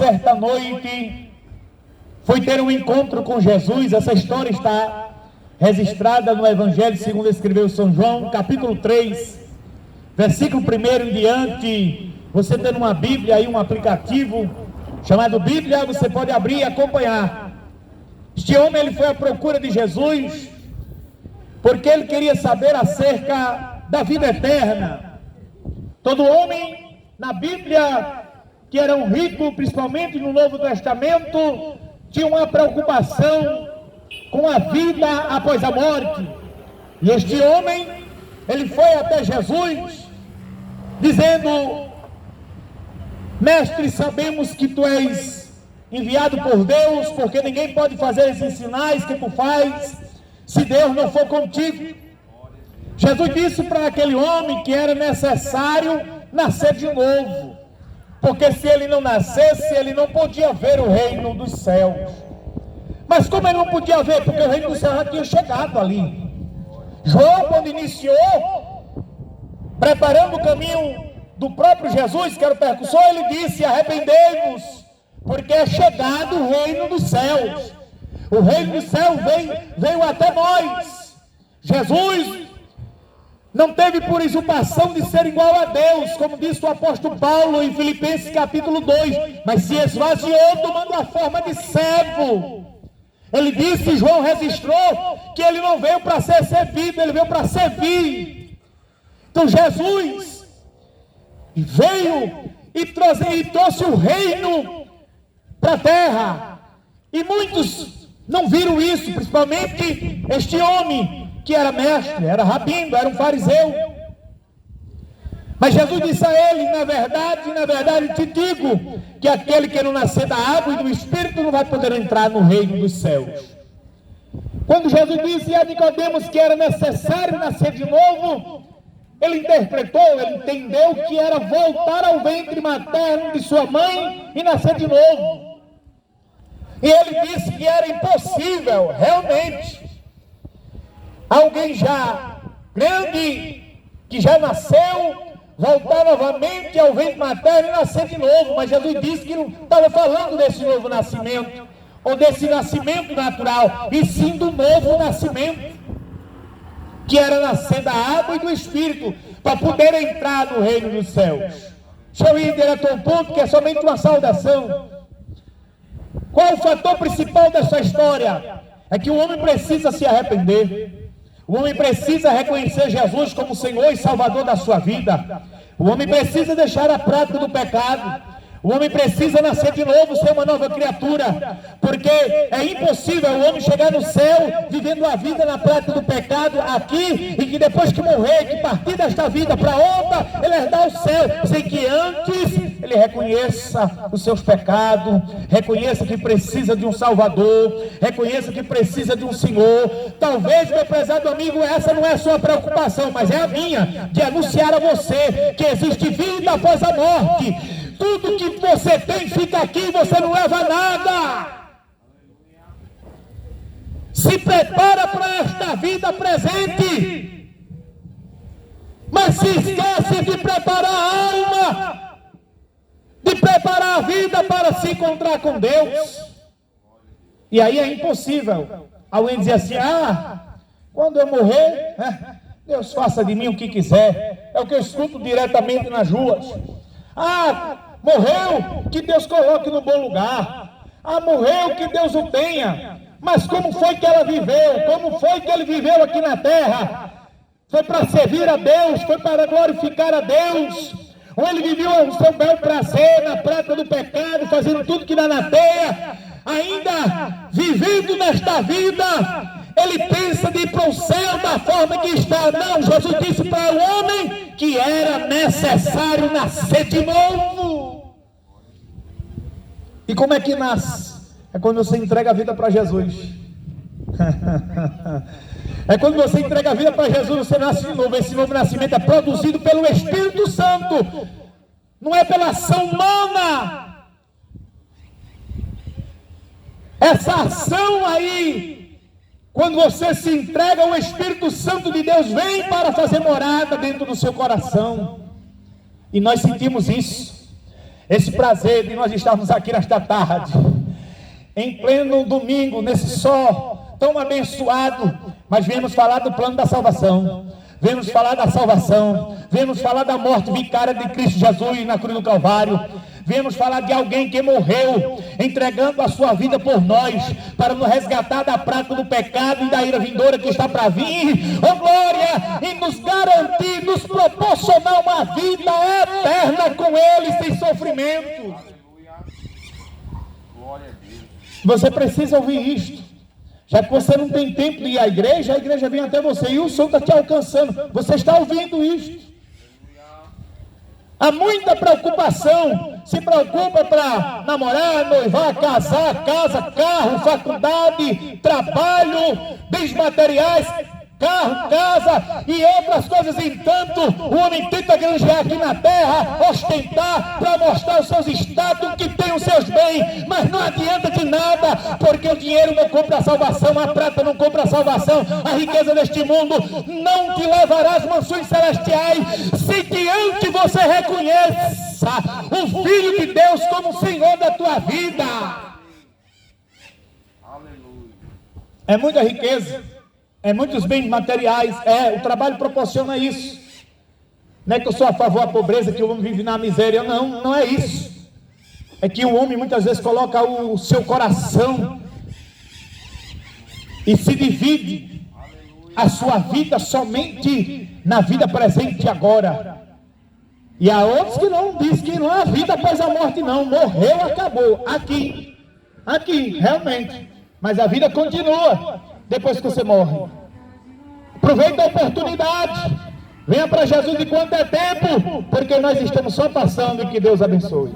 certa noite, foi ter um encontro com Jesus. Essa história está registrada no Evangelho segundo escreveu São João, capítulo 3, versículo 1 em diante. Você tem uma Bíblia aí, um aplicativo chamado Bíblia, você pode abrir e acompanhar. Este homem, ele foi à procura de Jesus, porque ele queria saber acerca da vida eterna. Todo homem na Bíblia que era um rico, principalmente no Novo Testamento, tinha uma preocupação com a vida após a morte. E este homem, ele foi até Jesus, dizendo: Mestre, sabemos que tu és enviado por Deus, porque ninguém pode fazer esses sinais que tu faz, se Deus não for contigo. Jesus disse para aquele homem que era necessário nascer de novo, porque se ele não nascesse, ele não podia ver o reino dos céus. Mas como ele não podia ver? Porque o reino dos céus já tinha chegado ali. João, quando iniciou, preparando o caminho do próprio Jesus, que era o percussor, ele disse: arrependei-vos, porque é chegado o reino dos céus. O reino dos céus veio até nós. Jesus não teve por usurpação de ser igual a Deus, como disse o apóstolo Paulo em Filipenses capítulo 2, mas se esvaziou tomando a forma de servo. Ele disse, João registrou, que ele não veio para ser servido, ele veio para servir. Então Jesus veio e trouxe o reino para a terra, e muitos não viram isso, principalmente este homem que era mestre, era rabino, era um fariseu. Mas Jesus disse a ele: na verdade te digo, que aquele que não nascer da água e do Espírito não vai poder entrar no reino dos céus. Quando Jesus disse a Nicodemos que era necessário nascer de novo, ele interpretou, ele entendeu que era voltar ao ventre materno de sua mãe e nascer de novo. E ele disse que era impossível, realmente, alguém já grande, que já nasceu, voltar novamente ao ventre materno e nascer de novo. Mas Jesus disse que não estava falando desse novo nascimento, ou desse nascimento natural, e sim do novo nascimento, que era nascer da água e do Espírito, para poder entrar no reino dos céus. Deixa eu ir direto ao ponto, que é somente uma saudação. Qual o fator principal dessa história? É que o homem precisa se arrepender. O homem precisa reconhecer Jesus como Senhor e Salvador da sua vida. O homem precisa deixar a prática do pecado. O homem precisa nascer de novo, ser uma nova criatura, porque é impossível o homem chegar no céu vivendo a vida na prática do pecado aqui, e que depois que morrer, que partir desta vida para outra, ele herdar o céu, sem que antes ele reconheça os seus pecados, reconheça que precisa de um Salvador, reconheça que precisa de um Senhor. Talvez, meu prezado amigo, essa não é a sua preocupação, mas é a minha, de anunciar a você que existe vida após a morte. Tudo que você tem fica aqui, você não leva nada. Se prepara para esta vida presente, mas se esquece de preparar a alma, de preparar a vida para se encontrar com Deus. E aí é impossível alguém dizer assim: quando eu morrer, Deus faça de mim o que quiser. É o que eu escuto diretamente nas ruas. Morreu, que Deus coloque no bom lugar. Morreu, que Deus o tenha. Mas como foi que ela viveu? Como foi que ele viveu aqui na terra? Foi para servir a Deus? Foi para glorificar a Deus? Ou ele viveu o seu bel prazer na prática do pecado, fazendo tudo que dá na teia? Ainda vivendo nesta vida, ele pensa de ir para o céu da forma que está. Não, Jesus disse para o homem que era necessário nascer de novo. E como é que nasce? É quando você entrega a vida para Jesus. É quando você entrega a vida para Jesus, você nasce de novo. Esse novo nascimento é produzido pelo Espírito Santo, não é pela ação humana. Essa ação aí, quando você se entrega, o Espírito Santo de Deus vem para fazer morada dentro do seu coração. E nós sentimos isso. esse prazer de nós estarmos aqui nesta tarde, em pleno domingo, nesse sol tão abençoado, mas viemos falar do plano da salvação, viemos falar da salvação, viemos falar da morte vicária de Cristo Jesus na cruz do Calvário, viemos falar de alguém que morreu, entregando a sua vida por nós, para nos resgatar da prática do pecado e da ira vindoura que está para vir, oh glória, e nos garantir, nos proporcionar uma vida eterna com Ele, sem sofrimento. Glória a Deus. Você precisa ouvir isto. Já que você não tem tempo de ir à igreja, a igreja vem até você e o som está te alcançando. Você está ouvindo isto. Há muita preocupação. Se preocupa para namorar, noivar, casar, casa, carro, faculdade, trabalho, bens materiais, carro, casa e outras coisas. Entanto, o homem tenta granjear aqui na terra, ostentar para mostrar os seus status, que tem os seus bens, mas não adianta de nada, porque o dinheiro não compra a salvação, a prata não compra a salvação, a riqueza deste mundo não te levará às mansões celestiais, se diante você reconheça o Filho de Deus como Senhor da tua vida. É muita riqueza, é muitos bens materiais, o trabalho proporciona isso. Não é que eu sou a favor da pobreza, que o homem vive na miséria, não é isso. É que o homem muitas vezes coloca o seu coração e se divide a sua vida somente na vida presente agora. E há outros que não, diz que não há vida após a morte não, morreu, acabou, aqui, realmente, mas a vida continua depois que você morre. Aproveite a oportunidade, venha para Jesus enquanto é tempo, porque nós estamos só passando, e que Deus abençoe.